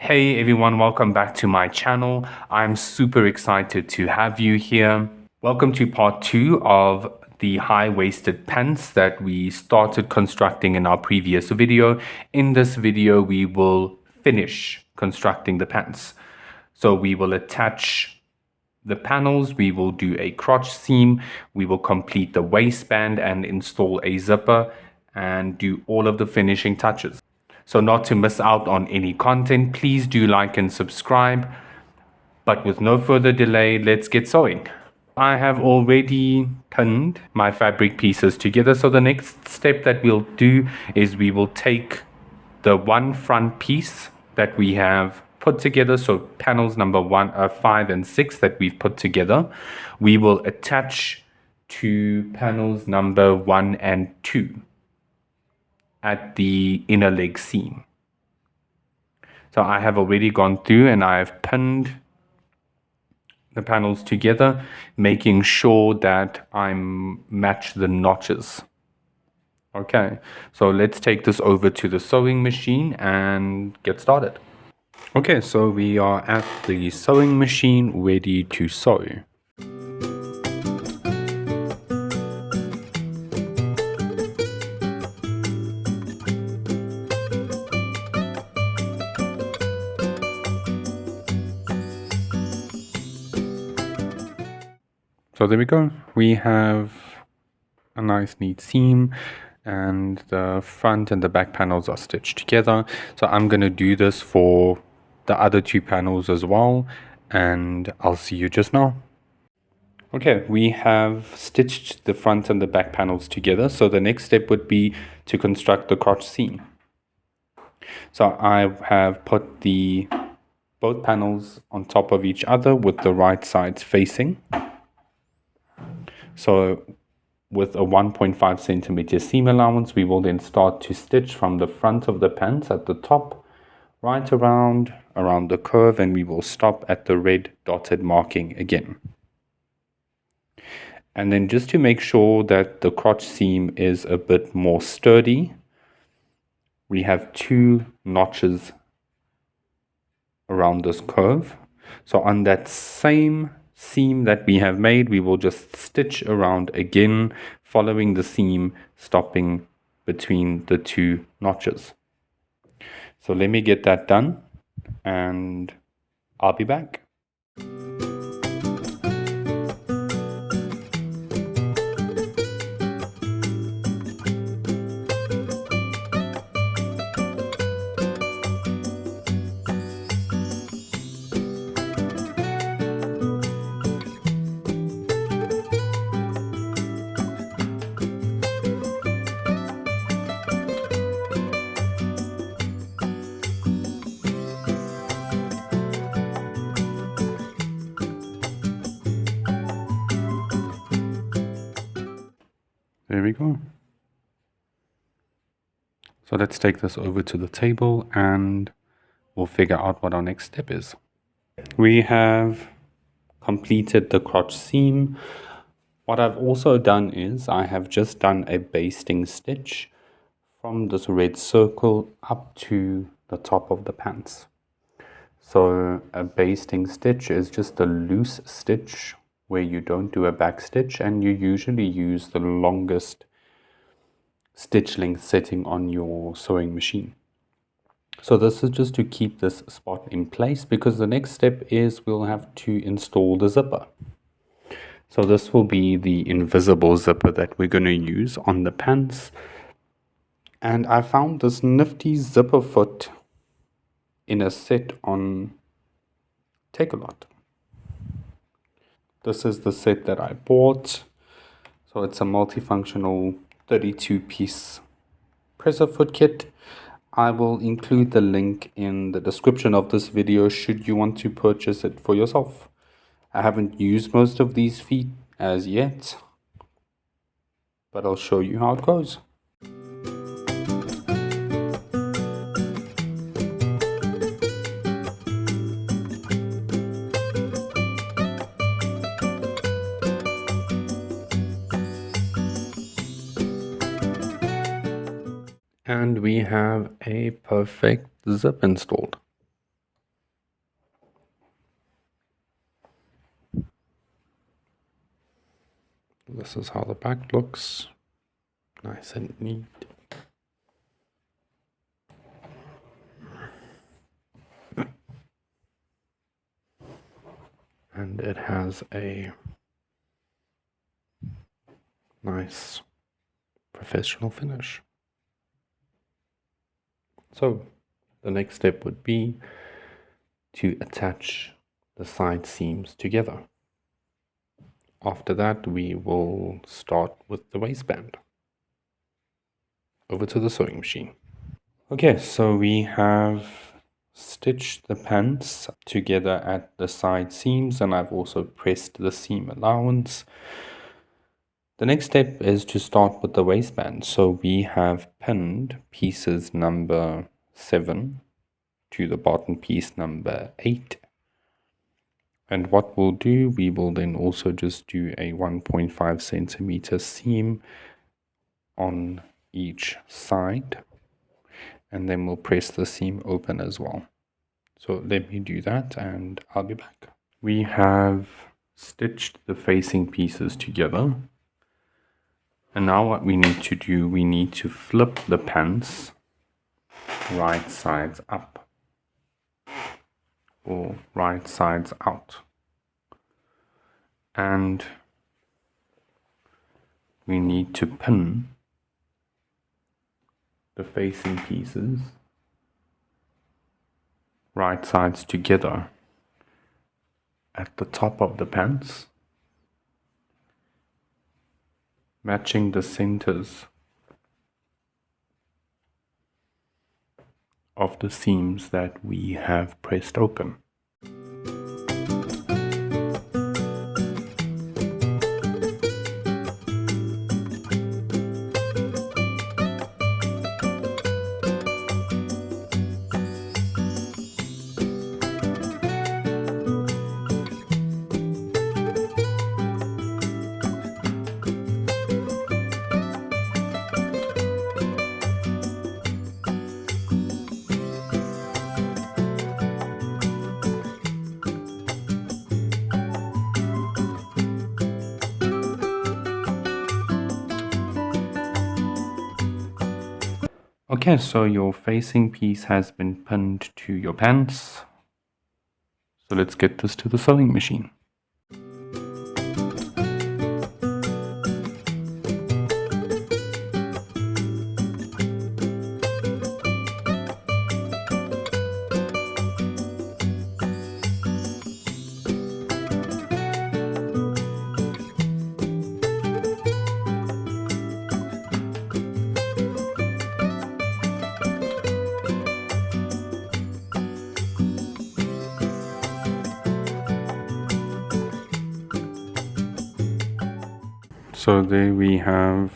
Hey everyone, welcome back to my channel. I'm super excited to have you here. Welcome to part 2 of the high-waisted pants that we started constructing in our previous video. In this video, we will finish constructing the pants. So we will attach the panels, we will do a crotch seam, we will complete the waistband and install a zipper and do all of the finishing touches. So not to miss out on any content, please do like and subscribe. But with no further delay, let's get sewing. I have already pinned my fabric pieces together. So the next step that we'll do is we will take the one front piece that we have put together. So panels number 5 and 6 that we've put together, we will attach to panels number 1 and 2. At the inner leg seam. So I have already gone through and I have pinned the panels together, making sure that I match the notches. Okay, so let's take this over to the sewing machine and get started. Okay, so we are at the sewing machine ready to sew. So there we go, we have a nice neat seam and the front and the back panels are stitched together. So I'm going to do this for the other 2 panels as well and I'll see you just now. Okay, we have stitched the front and the back panels together. So the next step would be to construct the crotch seam. So I have put both panels on top of each other with the right sides facing. So with a 1.5 centimeter seam allowance, we will then start to stitch from the front of the pants at the top, right around the curve, and we will stop at the red dotted marking again. And then just to make sure that the crotch seam is a bit more sturdy, we have 2 notches around this curve. So on that same seam that we have made, we will just stitch around again, following the seam, stopping between the 2 notches. So let me get that done and I'll be back. There we go. So let's take this over to the table and we'll figure out what our next step is. We have completed the crotch seam. What I've also done is I have just done a basting stitch from this red circle up to the top of the pants. So a basting stitch is just a loose stitch where you don't do a back stitch, and you usually use the longest stitch length setting on your sewing machine. So this is just to keep this spot in place, because the next step is we'll have to install the zipper. So this will be the invisible zipper that we're going to use on the pants. And I found this nifty zipper foot in a set on Take-A-Lot. This is the set that I bought. So it's a multifunctional 32-piece presser foot kit. I will include the link in the description of this video should you want to purchase it for yourself. I haven't used most of these feet as yet, but I'll show you how it goes. And we have a perfect zip installed. This is how the back looks, nice and neat. And it has a nice professional finish. So the next step would be to attach the side seams together. After that, we will start with the waistband. Over to the sewing machine. Okay, so we have stitched the pants together at the side seams, and I've also pressed the seam allowance. The next step is to start with the waistband. So we have pinned pieces number 7 to the bottom piece number 8. And what we'll do, we will then also just do a 1.5 centimeter seam on each side, and then we'll press the seam open as well. So let me do that and I'll be back. We have stitched the facing pieces together. And now what we need to do, we need to flip the pants right sides up or right sides out. And we need to pin the facing pieces right sides together at the top of the pants, matching the centers of the seams that we have pressed open. Okay, so your facing piece has been pinned to your pants. So let's get this to the sewing machine. So there we have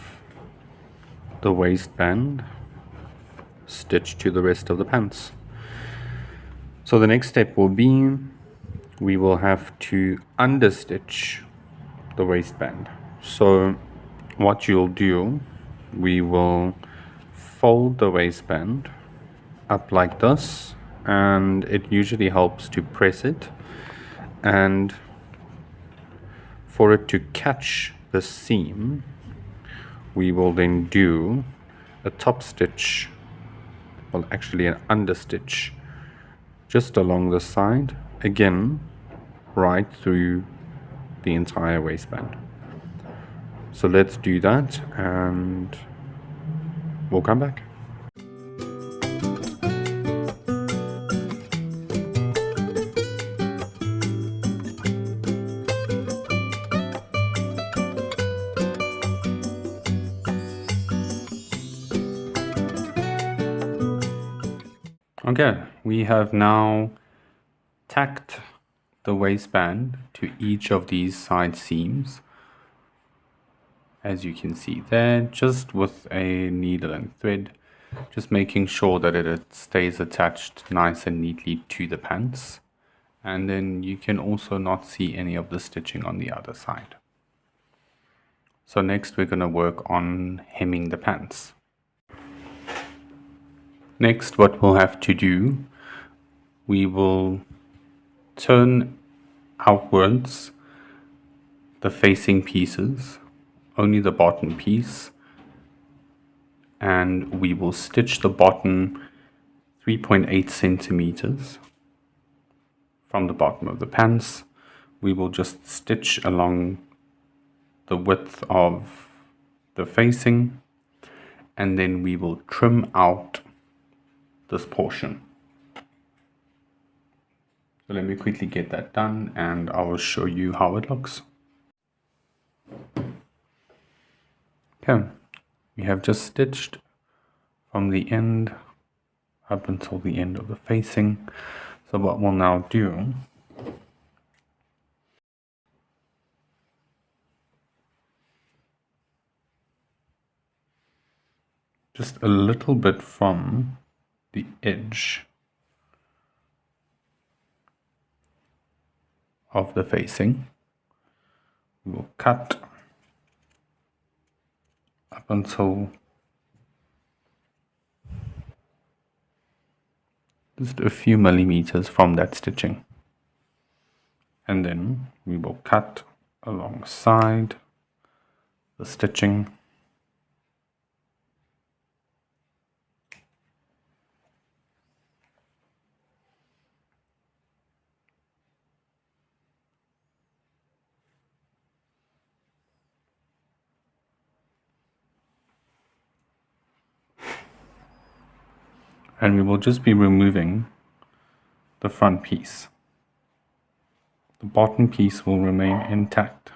the waistband stitched to the rest of the pants. So the next step will be, we will have to understitch the waistband. So what you'll do, we will fold the waistband up like this, and it usually helps to press it, and for it to catch the seam, we will then do a top stitch, well actually an understitch, just along the side, again right through the entire waistband. So let's do that and we'll come back. Okay, we have now tacked the waistband to each of these side seams, as you can see there, just with a needle and thread, just making sure that it stays attached nice and neatly to the pants, and then you can also not see any of the stitching on the other side. So next we're going to work on hemming the pants. Next, what we'll have to do, we will turn outwards the facing pieces only the bottom piece, and we will stitch the bottom 3.8 centimeters from the bottom of the pants. We will just stitch along the width of the facing, and then we will trim out this portion. So let me quickly get that done and I will show you how it looks. Okay, we have just stitched from the end up until the end of the facing. So what we'll now do, just a little bit from the edge of the facing, we will cut up until just a few millimeters from that stitching, and then we will cut alongside the stitching. And we will just be removing the front piece. The bottom piece will remain intact.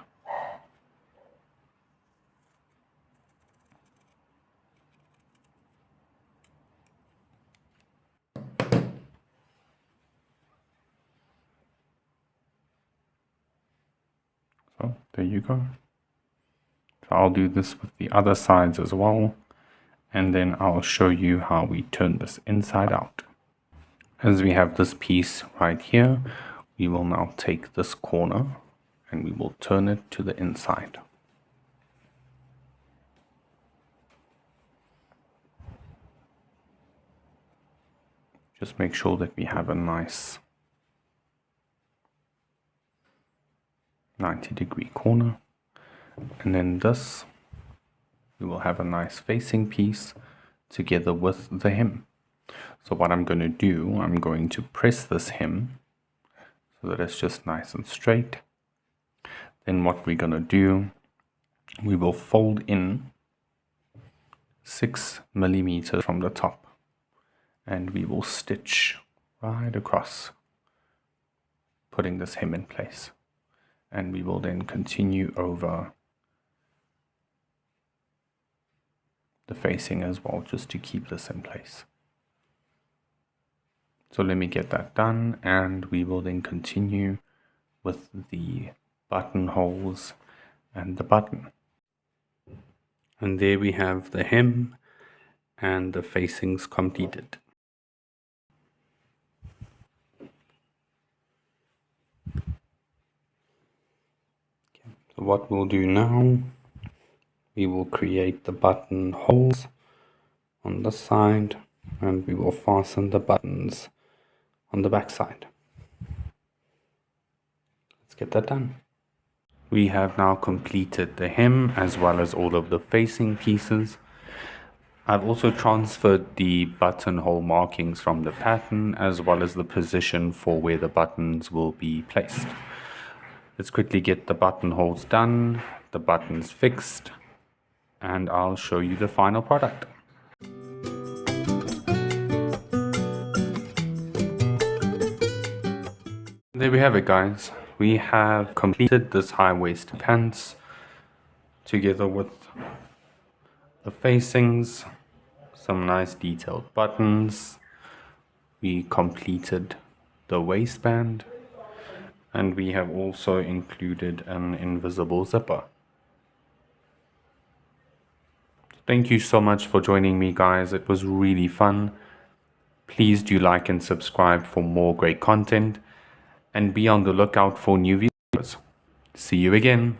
So there you go. So I'll do this with the other sides as well, and then I'll show you how we turn this inside out. As we have this piece right here, we will now take this corner and we will turn it to the inside. Just make sure that we have a nice 90-degree corner, and then this, we will have a nice facing piece together with the hem. So what I'm going to do, I'm going to press this hem so that it's just nice and straight. Then what we're going to do, we will fold in 6 millimeters from the top, and we will stitch right across, putting this hem in place. And we will then continue over the facing as well, just to keep this in place. So let me get that done, and we will then continue with the buttonholes and the button. And there we have the hem and the facings completed. So what we'll do now, we will create the buttonholes on the side, and we will fasten the buttons on the back side. Let's get that done. We have now completed the hem as well as all of the facing pieces. I've also transferred the buttonhole markings from the pattern as well as the position for where the buttons will be placed. Let's quickly get the buttonholes done, the buttons fixed, and I'll show you the final product. There we have it, guys. We have completed this high-waisted pants together with the facings, some nice detailed buttons. We completed the waistband, and we have also included an invisible zipper. Thank you so much for joining me, guys. It was really fun. Please do like and subscribe for more great content, and be on the lookout for new videos. See you again.